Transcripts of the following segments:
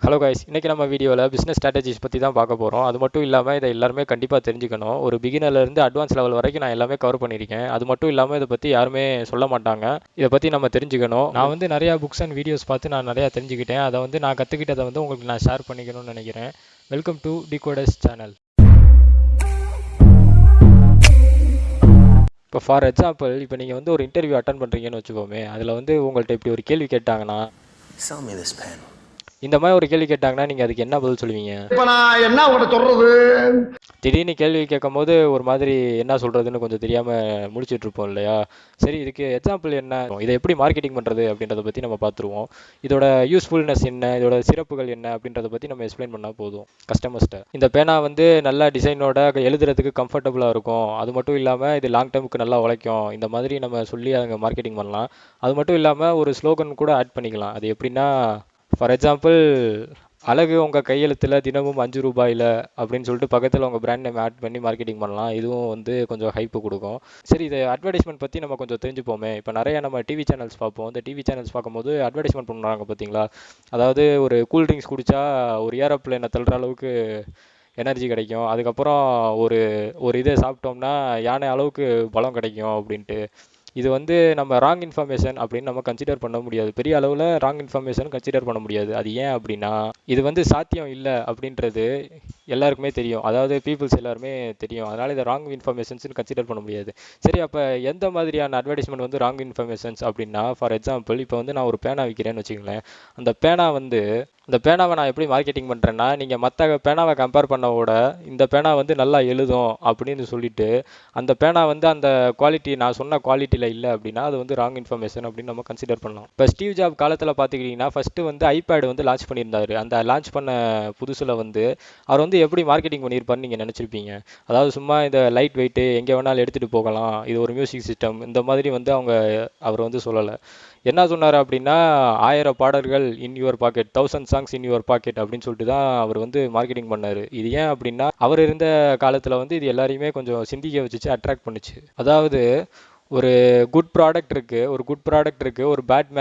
Hello guys, இன்றைக்கி நம்ம வீடியோவில் பிஸ்னஸ் ஸ்ட்ராட்டஜிஸ் பற்றி தான் பார்க்க போகிறோம். அது மட்டும் இல்லாமல் இதை எல்லாருமே கண்டிப்பாக தெரிஞ்சுக்கணும். ஒரு பிகினர்லேருந்து அட்வான்ஸ் லெவல் வரைக்கும் நான் எல்லாமே கவர் பண்ணியிருக்கேன். அது மட்டும் இல்லாமல் இதை பற்றி யாருமே சொல்ல மாட்டாங்க. இதை பற்றி நம்ம தெரிஞ்சுக்கணும். நான் வந்து நிறையா புக்ஸ் அண்ட் வீடியோஸ் பார்த்து நான் நிறையா தெரிஞ்சுக்கிட்டேன். அதை வந்து நான் கற்றுக்கிட்டதை வந்து உங்களுக்கு நான் ஷேர் பண்ணிக்கணும்னு நினைக்கிறேன். Welcome to decoders channel. இப்போ ஃபார் எக்ஸாம்பிள், இப்போ நீங்கள் வந்து ஒரு இன்டர்வியூ அட்டன் பண்ணுறீங்கன்னு வச்சுக்கோமே, அதில் வந்து உங்கள்கிட்ட இப்படி ஒரு கேள்வி கேட்டாங்கன்னா, இந்த மாதிரி ஒரு கேள்வி கேட்டாங்கன்னா நீங்கள் அதுக்கு என்ன பதில் சொல்லுவீங்க? இப்போ நான் என்ன உங்கள்கிட்ட சொல்றது? திடீர்னு கேள்வி கேட்கும் போது ஒரு மாதிரி என்ன சொல்கிறதுன்னு கொஞ்சம் தெரியாமல் முடிச்சுட்டு இருப்போம் இல்லையா? சரி, இதுக்கு எக்ஸாம்பிள் என்ன, இதை எப்படி மார்க்கெட்டிங் பண்ணுறது அப்படின்றத பற்றி நம்ம பார்த்துருவோம். இதோட யூஸ்ஃபுல்னஸ் என்ன, இதோட சிறப்புகள் என்ன அப்படின்றத பற்றி நம்ம எக்ஸ்பிளைன் பண்ணால் போதும் கஸ்டமர்ஸ்ட்டை. இந்த பேனா வந்து நல்ல டிசைனோட எழுதுறதுக்கு கம்ஃபர்டபுளாக இருக்கும். அது மட்டும் இல்லாமல் இது லாங் டேர்முக்கு நல்லா உழைக்கும். இந்த மாதிரி நம்ம சொல்லி அங்கே மார்க்கெட்டிங் பண்ணலாம். அது மட்டும் இல்லாமல் ஒரு ஸ்லோகன் கூட ஆட் பண்ணிக்கலாம். அது எப்படின்னா, ஃபார் எக்ஸாம்பிள், அழகு உங்கள் கையெழுத்தில் தினமும் 5 ரூபாயில் அப்படின்னு சொல்லிட்டு பக்கத்தில் உங்கள் பிராண்ட் நேம் ஆட் பண்ணி மார்க்கெட்டிங் பண்ணலாம். இதுவும் வந்து கொஞ்சம் ஹைப்பு கொடுக்கும். சரி, இது அட்வர்டைஸ்மெண்ட் பற்றி நம்ம கொஞ்சம் தெரிஞ்சுப்போமே. இப்போ நிறைய நம்ம டிவி சேனல்ஸ் பார்ப்போம். இந்த டிவி சேனல்ஸ் பார்க்கும்போது அட்வர்டைஸ்மெண்ட் பண்ணுறாங்க பார்த்தீங்களா? அதாவது ஒரு கூல் ட்ரிங்க்ஸ் குடித்தா ஒரு ஏரோப்ளேனை தள்ளுற அளவுக்கு எனர்ஜி கிடைக்கும். அதுக்கப்புறம் ஒரு ஒரு இதை சாப்பிட்டோம்னா யானை அளவுக்கு பலம் கிடைக்கும் அப்படின்ட்டு. இது வந்து நம்ம ராங் இன்ஃபர்மேஷன் அப்படின்னு நம்ம கன்சிடர் பண்ண முடியாது. பெரிய அளவில் ராங் இன்ஃபர்மேஷன் கன்சிடர் பண்ண முடியாது. அது ஏன் அப்படின்னா, இது வந்து சாத்தியம் இல்லை அப்படின்றது எல்லாருக்குமே தெரியும். அதாவது பீப்புள்ஸ் எல்லாருமே தெரியும். அதனால் இதை ராங் இன்ஃபர்மேஷன்ஸ்னு கன்சிடர் பண்ண முடியாது. சரி, அப்போ எந்த மாதிரியான அட்வர்டைஸ்மெண்ட் வந்து ராங் இன்ஃபர்மேஷன்ஸ் அப்படின்னா, ஃபார் எக்ஸாம்பிள், இப்போ வந்து நான் ஒரு பேனா விற்கிறேன்னு வச்சுக்கங்களேன். அந்த பேனாவை நான் எப்படி மார்க்கெட்டிங் பண்ணுறேன்னா, நீங்கள் மற்ற பேனாவை கம்பேர் பண்ணவோட இந்த பேனா வந்து நல்லா எழுதும் அப்படின்னு சொல்லிட்டு, அந்த பேனா வந்து அந்த குவாலிட்டி நான் சொன்ன குவாலிட்டியில் இல்லை அப்படின்னா அது வந்து ராங் இன்ஃபர்மேஷன் அப்படின்னு நம்ம கன்சிடர் பண்ணலாம். இப்போ ஸ்டீவ் ஜாப் காலத்தில் பார்த்துக்கிட்டிங்கன்னா, ஃபஸ்ட்டு வந்து ஐபேட் வந்து லான்ச் பண்ணியிருந்தார். அந்த லான்ச் பண்ண புதுசில் வந்து அவர் வந்து எப்படி மார்க்கெட்டிங் பண்ணியிருப்பார்னு நீங்கள் நினச்சிருப்பீங்க. அதாவது சும்மா இந்த லைட் வெயிட்டு எங்கே வேணாலும் எடுத்துகிட்டு போகலாம், இது ஒரு மியூசிக் சிஸ்டம், இந்த மாதிரி வந்து அவர் வந்து சொல்லலை. என்ன சொன்னார் அப்படின்னா, 1000 பாடல்கள் in your packet, 1000 songs in your packet அப்படின்னு சொல்லிட்டு தான் அவர் வந்து மார்க்கெட்டிங் பண்ணார். இது ஏன் அப்படின்னா, அவர் இருந்த காலத்தில் வந்து இது எல்லாரையுமே கொஞ்சம் சிந்திக்க வச்சுச்சு, அட்ராக்ட் பண்ணுச்சு. அதாவது ஒரு குட் ப்ராடக்ட் இருக்குது, ஒரு பேட்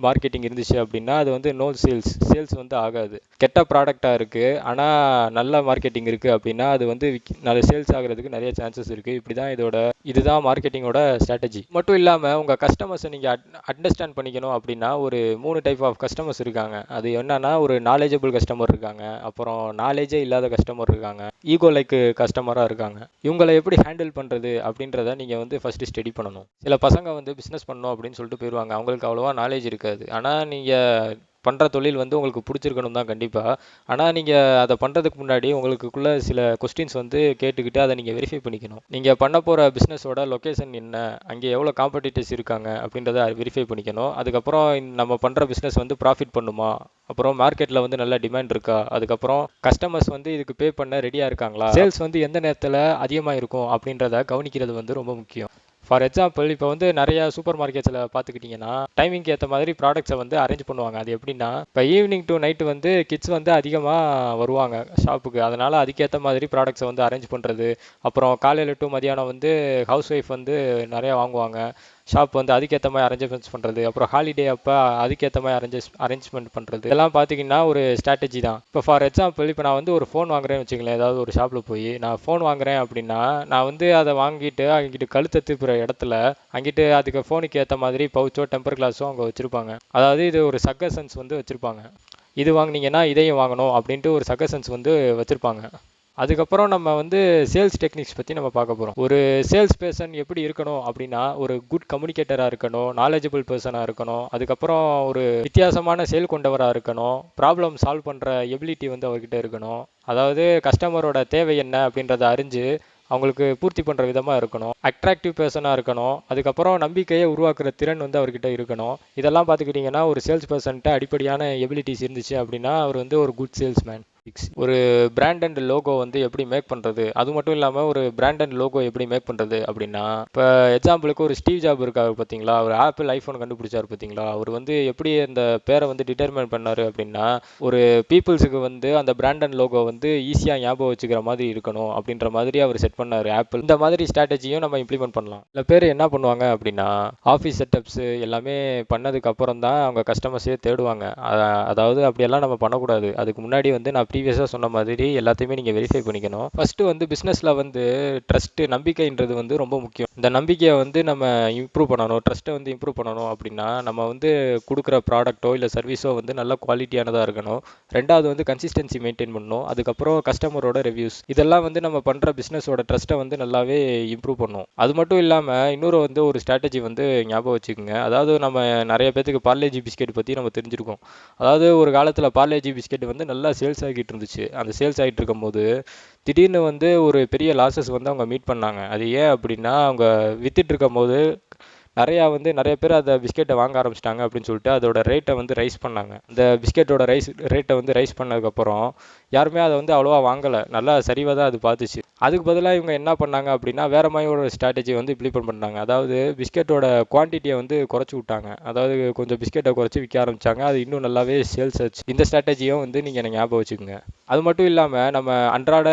மார்க்கெட்டிங் இருந்துச்சு அப்படின்னா அது வந்து நோ சேல்ஸ் வந்து ஆகாது. கெட்ட ப்ராடக்டாக இருக்குது ஆனால் நல்ல மார்க்கெட்டிங் இருக்குது அப்படின்னா அது வந்து நல்ல சேல்ஸ் ஆகிறதுக்கு நிறைய சான்சஸ் இருக்குது. இதுதான் மார்க்கெட்டிங்கோட ஸ்ட்ராட்டஜி. மட்டும் இல்லாமல் உங்கள் கஸ்டமர்ஸை நீங்கள் அண்டர்ஸ்டாண்ட் பண்ணிக்கணும் அப்படின்னா ஒரு 3 டைப் ஆஃப் கஸ்டமர்ஸ் இருக்காங்க. அது என்னன்னா, ஒரு நாலேஜபிள் கஸ்டமர் இருக்காங்க, அப்புறம் நாலேஜே இல்லாத கஸ்டமர் இருக்காங்க, ஈகோ லைக் கஸ்டமராக இருக்காங்க. இவங்களை எப்படி ஹேண்டில் பண்ணுறது அப்படின்றத நீங்கள் வந்து ஃபஸ்ட்டு ஸ்டடி பண்ணணும். சில பசங்க வந்து பிஸ்னஸ் பண்ணணும் அப்படின்னு சொல்லிட்டு போயிடுவாங்க. அவங்களுக்கு அவ்வளோவா நாலேஜ் இருக்காது. ஆனால் நீங்கள் பண்ணுற தொழில் வந்து உங்களுக்கு பிடிச்சிருக்கணும் தான் கண்டிப்பாக. ஆனால் நீங்கள் அதை பண்ணுறதுக்கு முன்னாடி உங்களுக்குள்ள சில கொஸ்டின்ஸ் வந்து கேட்டுக்கிட்டு அதை நீங்கள் வெரிஃபை பண்ணிக்கணும். நீங்கள் பண்ண போகிற பிஸ்னஸோட லொக்கேஷன் என்ன, அங்கே எவ்வளோ காம்படிட்டர்ஸ் இருக்காங்க அப்படின்றத வெரிஃபை பண்ணிக்கணும். அதுக்கப்புறம் நம்ம பண்ணுற பிஸ்னஸ் வந்து ப்ராஃபிட் பண்ணுமா, அப்புறம் மார்க்கெட்டில் வந்து நல்ல டிமாண்ட் இருக்கா, அதுக்கப்புறம் கஸ்டமர்ஸ் வந்து இதுக்கு பே பண்ண ரெடியாக இருக்காங்களா, சேல்ஸ் வந்து எந்த நேரத்தில் அதிகமாக இருக்கும் அப்படின்றத கவனிக்கிறது வந்து ரொம்ப முக்கியம். ஃபார் எக்ஸாம்பிள், இப்போ வந்து நிறைய சூப்பர் மார்க்கெட்ஸில் பார்த்துக்கிட்டிங்கன்னா டைமிங்க்கு ஏற்ற மாதிரி ப்ராடக்ட்ஸை வந்து அரேஞ்ச் பண்ணுவாங்க. அது எப்படின்னா, இப்போ ஈவினிங் டு நைட்டு வந்து கிட்ஸ் வந்து அதிகமாக வருவாங்க ஷாப்புக்கு. அதனால் அதுக்கேற்ற மாதிரி ப்ராடக்ட்ஸை வந்து அரேஞ்ச் பண்ணுறது. அப்புறம் காலையில் டு மதியானம் வந்து ஹவுஸ் ஒய்ஃப் வந்து நிறையா வாங்குவாங்க. ஷாப் வந்து அதுக்கேற்ற மாதிரி அரேஞ்ச்மெண்ட்ஸ் பண்ணுறது. அப்புறம் ஹாலிடே அப்போ அதுக்கேற்ற மாதிரி அரேஞ்ச்மெண்ட் பண்ணுறது. இதெல்லாம் பார்த்தீங்கன்னா ஒரு ஸ்ட்ராட்டஜி தான். இப்போ ஃபார் எக்ஸாம்பிள், இப்போ நான் வந்து ஒரு ஃபோன் வாங்குறேன்னு வச்சுங்களேன். ஏதாவது ஒரு ஷாப்பில் போய் நான் ஃபோன் வாங்குறேன் அப்படின்னா, நான் வந்து அதை வாங்கிட்டு அங்கிட்டு கழுத்தை திருப்புற இடத்துல அங்கிட்டு அதுக்கு ஃபோனுக்கு ஏற்ற மாதிரி பவுச்சோ டெம்பர் கிளாஸோ அவங்க வச்சுருப்பாங்க. அதாவது இது ஒரு சஜஷன்ஸ் வந்து வச்சுருப்பாங்க. இது வாங்கினீங்கன்னா இதையும் வாங்கணும் அப்படின்ட்டு ஒரு சஜஷன்ஸ் வந்து வச்சுருப்பாங்க. அதுக்கப்புறம் நம்ம வந்து சேல்ஸ் டெக்னிக்ஸ் பற்றி நம்ம பார்க்க போகிறோம். ஒரு சேல்ஸ் பர்சன் எப்படி இருக்கணும் அப்படின்னா, ஒரு குட் கம்யூனிகேட்டராக இருக்கணும், நாலேஜபிள் பர்சனாக இருக்கணும், அதுக்கப்புறம் ஒரு வித்தியாசமான சேல் கொண்டவராக இருக்கணும், ப்ராப்ளம் சால்வ் பண்ணுற எபிலிட்டி வந்து அவர்கிட்ட இருக்கணும். அதாவது கஸ்டமரோட தேவை என்ன அப்படின்றத அறிஞ்சு அவங்களுக்கு பூர்த்தி பண்ணுற விதமாக இருக்கணும், அட்ராக்டிவ் பர்சனாக இருக்கணும், அதுக்கப்புறம் நம்பிக்கையை உருவாக்குற திறன் வந்து அவர்கிட்ட இருக்கணும். இதெல்லாம் பார்த்துக்கிட்டிங்கன்னா ஒரு சேல்ஸ் பர்சன்ட்ட அடிப்படையான எபிலிட்டிஸ் இருந்துச்சு அப்படின்னா அவர் வந்து ஒரு குட் சேல்ஸ்மேன். ஒரு பிராண்ட் அண்ட் லோகோ வந்து எப்படி மேக் பண்ணுறது, அது மட்டும் இல்லாமல் ஒரு பிராண்ட் அண்ட் லோகோ எப்படி மேக் பண்ணுறது அப்படின்னா, இப்போ எக்ஸாம்பிளுக்கு ஒரு ஸ்டீவ் ஜாப் இருக்காரு பார்த்தீங்களா, அவர் ஆப்பிள் ஐஃபோன் கண்டுபிடிச்சார் பார்த்தீங்களா, அவர் வந்து எப்படி அந்த பேரை வந்து டிட்டர்மைன் பண்ணார் அப்படின்னா, ஒரு பீப்புள்ஸுக்கு வந்து அந்த பிராண்ட் அண்ட் லோகோ வந்து ஈஸியாக ஞாபகம் வச்சுக்கிற மாதிரி இருக்கணும் அப்படின்ற மாதிரி அவர் செட் பண்ணார் ஆப்பிள். இந்த மாதிரி ஸ்ட்ராட்டஜியும் நம்ம இம்ப்ளிமெண்ட் பண்ணலாம். சில பேர் என்ன பண்ணுவாங்க அப்படின்னா, ஆஃபீஸ் செட்டப்ஸ் எல்லாமே பண்ணதுக்கு அப்புறம் தான் அவங்க கஸ்டமர்ஸே தேடுவாங்க. அதாவது அப்படியெல்லாம் நம்ம பண்ணக்கூடாது. அதுக்கு முன்னாடி வந்து நான் ப்ரீவியஸாக சொன்ன மாதிரி எல்லாத்தையுமே நீங்கள் வெரிஃபை பண்ணிக்கணும். ஃபஸ்ட்டு வந்து பிஸ்னஸில் வந்து ட்ரஸ்ட்டு, நம்பிக்கைன்றது வந்து ரொம்ப முக்கியம். இந்த நம்பிக்கையை வந்து நம்ம இம்ப்ரூவ் பண்ணணும், ட்ரஸ்ட்டை வந்து இம்ப்ரூவ் பண்ணணும் அப்படின்னா நம்ம வந்து கொடுக்குற ப்ராடக்ட்டோ இல்லை சர்வீஸோ வந்து நல்ல குவாலிட்டியானதாக இருக்கணும். ரெண்டாவது வந்து கன்சிஸ்டன்சி மெயின்டைன் பண்ணணும். அதுக்கப்புறம் கஸ்டமரோட ரிவ்யூஸ், இதெல்லாம் வந்து நம்ம பண்ணுற பிஸ்னஸோட ட்ரஸ்ட்டை வந்து நல்லாவே இம்ப்ரூவ் பண்ணும். அது மட்டும் இல்லாமல் இன்னொரு வந்து ஒரு ஸ்ட்ராட்டஜி வந்து ஞாபகம் வச்சுக்கோங்க. அதாவது நம்ம நிறைய பேத்துக்கு பார்லேஜி பிஸ்கெட் பற்றி நம்ம தெரிஞ்சிருக்கோம். அதாவது ஒரு காலத்தில் பார்லேஜி பிஸ்கெட் வந்து நல்லா சேல்ஸ் ஆகிட்டு இருந்துச்சு. அந்த சேல்ஸ் ஆகிட்டு இருக்கும்போது திடீர்னு வந்து ஒரு பெரிய லாஸஸ் வந்து அவங்க மீட் பண்ணாங்க. அது ஏன் அப்படின்னா, அவங்க வித்துட்டு இருக்கும் போது நிறைய பேர் அந்த பிஸ்கெட்டை வாங்க ஆரம்பிச்சிட்டாங்க அப்படின்னு சொல்லிட்டு அதோட ரேட்டை வந்து ரைஸ் பண்ணாங்க. அந்த பிஸ்கெட்டோட ரேட்டை வந்து ரைஸ் பண்ணதுக்கப்புறம் யாருமே அதை வந்து அவ்வளோவா வாங்கலை, நல்லா சரிவாக தான் அது பார்த்துச்சு. அதுக்கு பதிலாக இவங்க என்ன பண்ணாங்க அப்படின்னா, வேறு மாதிரி ஒரு ஸ்ட்ராட்டஜி வந்து இம்ப்ளிமெண்ட் பண்ணாங்க. அதாவது பிஸ்கெட்டோட குவான்டிட்டியை வந்து குறைச்சி விட்டாங்க. அதாவது கொஞ்சம் பிஸ்கெட்டை குறைச்சி விற்க ஆரம்பித்தாங்க. அது இன்னும் நல்லாவே சேல்ஸ் ஆச்சு. இந்த ஸ்ட்ராட்டஜியும் வந்து நீங்கள் ஞாபகம் வச்சுக்கோங்க. அது மட்டும் இல்லாமல் நம்ம அன்றாட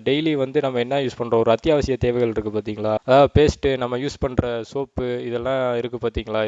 டெய்லி வந்து நம்ம என்ன யூஸ் பண்ணுறோம், ஒரு அத்தியாவசிய தேவைகள் இருக்குது பார்த்தீங்களா, அதாவது பேஸ்ட்டு, நம்ம யூஸ் பண்ணுற சோப்பு, இதெல்லாம் இருக்குது பார்த்தீங்களா,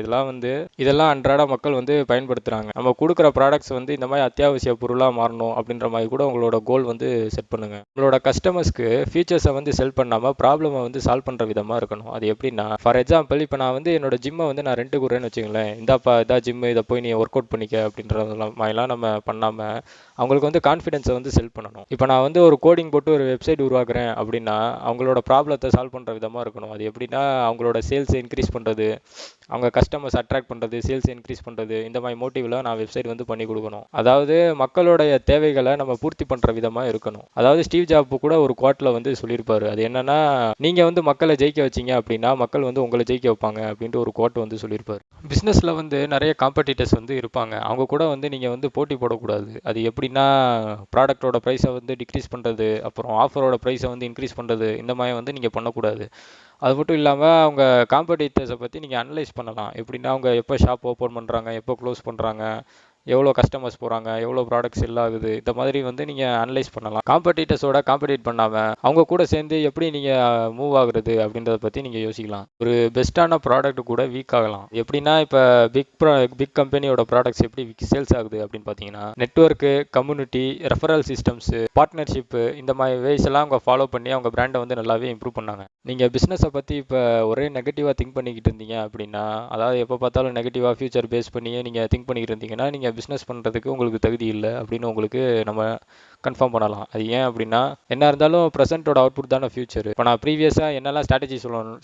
இதெல்லாம் அன்றாட மக்கள் வந்து பயன்படுத்துகிறாங்க. நம்ம கொடுக்குற ப்ராடக்ட்ஸ் வந்து இந்த மாதிரி அத்தியாவசிய பொருளாக மாறணும் அப்படின்ற மாதிரி கூட உங்களோட கோல் வந்து செட் பண்ணுங்கள். உங்களோட கஸ்டமர்ஸ்க்கு ஃபீச்சர்ஸை வந்து செல் பண்ணாமல் ப்ராப்ளமை வந்து சால்வ் பண்ணுற விதமாக இருக்கணும். அது எப்படின்னா, ஃபார் எக்ஸாம்பிள் இப்போ நான் வந்து என்னோட ஜிம்மை வந்து நான் ரெண்ட்டுக்கு விட்றேன்னு வச்சுங்களேன். இதான் ஜிம்மு, இதை போய் நீ ஒர்க் அவுட் பண்ணிக்க அப்படின்றதெல்லாம் மாதிரிலாம் நம்ம பண்ணாமல் அவங்களுக்கு வந்து கான்ஃபிடென்ஸை வந்து செல் பண்ணணும். இப்போ நான் வந்து ஒரு கோடிங் போட்டு ஒரு வெப்சைட் உருவாக்குறேன் அப்படின்னா அவங்களோட ப்ராப்ளத்தை சால்வ் பண்ணுற விதமாக இருக்கணும். அது எப்படின்னா, அவங்களோட சேல்ஸை இன்க்ரீஸ் பண்ணுறது, அவங்க கஸ்டமர்ஸ் அட்ராக்ட் பண்ணுறது, சேல்ஸ் இன்க்ரீஸ் பண்ணுறது, இந்த மாதிரி மோட்டிவில் நான் வெப்சைட் வந்து பண்ணி கொடுக்கணும். அதாவது மக்களுடைய தேவைகளை நம்ம பூர்த்தி பண்ணுற விதமாக இருக்கணும். அதாவது ஸ்டீவ் ஜாப் கூட ஒரு குவாட்டில் வந்து சொல்லியிருப்பாரு. அது என்னன்னா, நீங்கள் வந்து மக்களை ஜெயிக்க வச்சிங்க அப்படின்னா மக்கள் வந்து உங்களை ஜெயிக்க வைப்பாங்க அப்படின்ட்டு ஒரு குவாட் வந்து சொல்லியிருப்பாரு. பிஸ்னஸில் வந்து நிறைய காம்படிட்டர்ஸ் வந்து இருப்பாங்க. அவங்க கூட வந்து நீங்கள் வந்து போட்டி போடக்கூடாது. அது எப்படின்னா, ப்ராடக்டோட ப்ரைஸை வந்து டிக்ரீஸ் பண்ணுறது, அப்புறம் ஆஃபரோட ப்ரைஸை வந்து இன்க்ரீஸ் பண்ணுறது, இந்த மாதிரி வந்து நீங்கள் பண்ணக்கூடாது. அது மட்டும் இல்லாமல் அவங்க காம்படிட்டர்ஸை பற்றி நீங்கள் அனலைஸ் பண்ணலாம். எப்படின்னா, அவங்க எப்போ ஷாப் ஓப்பன் பண்ணுறாங்க, எப்போ க்ளோஸ் பண்ணுறாங்க, எவ்வளோ கஸ்டமர்ஸ் போகிறாங்க, எவ்வளோ ப்ராடக்ட்ஸ் செல் ஆகுது, இந்த மாதிரி வந்து நீங்கள் அனலைஸ் பண்ணலாம். காம்படிட்டர்ஸோட காம்படிட் பண்ணாமல் அவங்க கூட சேர்ந்து எப்படி நீங்கள் மூவ் ஆகுறது அப்படின்றத பற்றி நீங்கள் யோசிக்கலாம். ஒரு பெஸ்ட்டான ப்ராடக்ட் கூட வீக் ஆகலாம். எப்படின்னா, இப்போ பிக் கம்பெனியோட ப்ராடக்ட்ஸ் எப்படி சேல்ஸ் ஆகுது அப்படின்னு பார்த்தீங்கன்னா, network, community, referral systems, partnership, இந்த மாதிரி வேஸ் எல்லாம் அவங்க ஃபாலோ பண்ணி அவங்க பிராண்டை வந்து நல்லாவே இம்ப்ரூவ் பண்ணாங்க. நீங்கள் பிஸ்னஸை பற்றி இப்போ ஒரே நெகட்டிவாக திங்க் பண்ணிக்கிட்டு இருந்தீங்க அப்படின்னா, அதாவது எப்போ பார்த்தாலும் நெகட்டிவாக ஃபியூச்சர் பேஸ் பண்ணியே நீங்கள் திங்க் பண்ணிக்கிட்டு இருந்தீங்கன்னா, நீங்கள் பிஸ்னஸ் பண்ணுறதுக்கு உங்களுக்கு தகுதி இல்லை அப்படின்னு உங்களுக்கு நம்ம கன்ஃபார்ம் பண்ணலாம். அது ஏன் அப்படின்னா, என்ன இருந்தாலும் ப்ரெசென்ட்டோட அவுட்புட் தானே ஃபியூச்சர். இப்போ நான் ப்ரீவியஸாக என்னெல்லாம் ஸ்ட்ராட்டஜி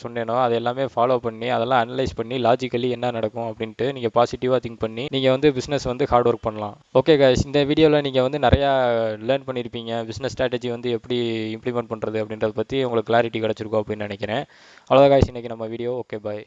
சொன்னேனோ அது எல்லாமே ஃபாலோ பண்ணி அதெல்லாம் அனலைஸ் பண்ணி லாஜிக்கலி என்ன நடக்கும் அப்படின்ட்டு நீங்கள் பாசிட்டிவாக திங்க் பண்ணி நீங்கள் வந்து பிஸ்னஸ் வந்து ஹார்ட் ஒர்க் பண்ணலாம். ஓகே கைஸ், இந்த வீடியோவில் நீங்கள் வந்து நிறையா லேர்ன் பண்ணியிருப்பீங்க. பிஸ்னஸ் ஸ்ட்ராட்டஜி வந்து எப்படி இம்ப்ளிமெண்ட் பண்ணுறது அப்படின்றத பற்றி உங்களுக்கு கிளாரிட்டி கிடச்சிருக்கும் அப்படின்னு நினைக்கிறேன். அவ்வளோதான் கைஸ், இன்றைக்கி நம்ம வீடியோ. ஓகே, பாய்.